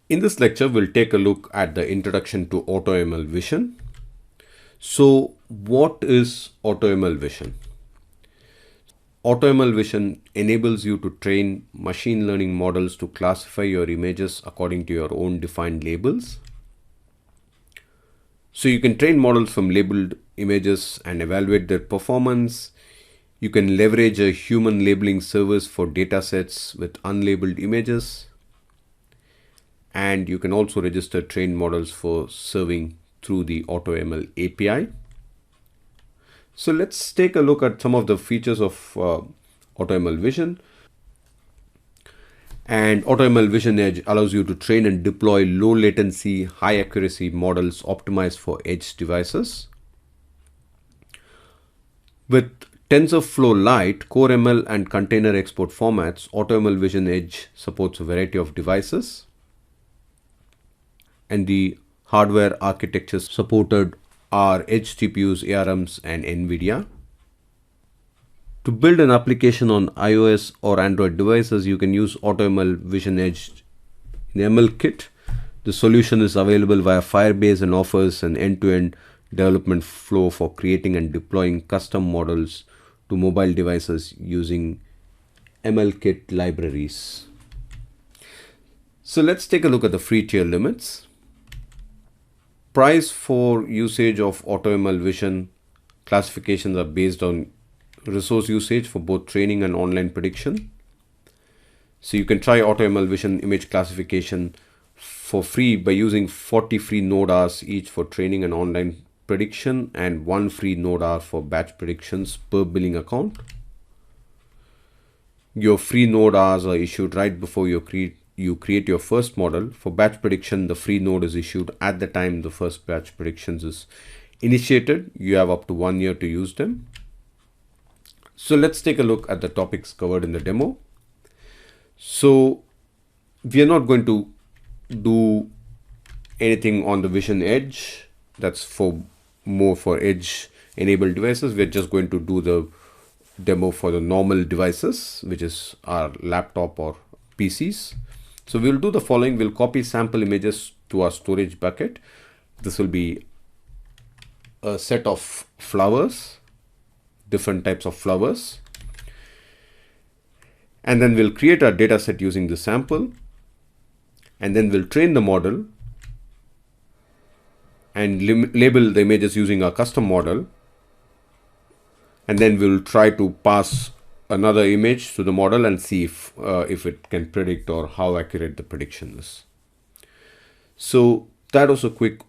In this lecture, we'll take a look at the introduction to AutoML Vision. So what is AutoML Vision? AutoML Vision enables you to train machine learning models to classify your images according to your own defined labels. So you can train models from labeled images and evaluate their performance. You can leverage a human labeling service for datasets with unlabeled images. And you can also register trained models for serving through the AutoML API. So let's take a look at some of the features of AutoML Vision. And AutoML Vision Edge allows you to train and deploy low latency, high accuracy models optimized for edge devices. With TensorFlow Lite, Core ML and container export formats, AutoML Vision Edge supports a variety of devices. And the hardware architectures supported are Edge GPUs, ARMs, and NVIDIA. To build an application on iOS or Android devices, you can use AutoML Vision Edge in ML Kit. The solution is available via Firebase and offers an end-to-end development flow for creating and deploying custom models to mobile devices using ML Kit libraries. So let's take a look at the free tier limits. Price for usage of AutoML Vision classifications are based on resource usage for both training and online prediction. So you can try AutoML Vision image classification for free by using 40 free node hours each for training and online prediction and 1 free node hour for batch predictions per billing account. Your free node hours are issued right before you create your first model. For batch prediction, the free node is issued at the time the first batch predictions is initiated. You have up to 1 year to use them. So let's take a look at the topics covered in the demo. So we are not going to do anything on the Vision Edge. That's more for edge enabled devices. We're just going to do the demo for the normal devices, which is our laptop or PCs. So we'll do the following. We'll copy sample images to our storage bucket. This will be a set of flowers, different types of flowers. And then we'll create our data set using the sample. And then we'll train the model and label the images using our custom model. And then we'll try to pass another image to the model and see if it can predict or how accurate the prediction is. So that was a quick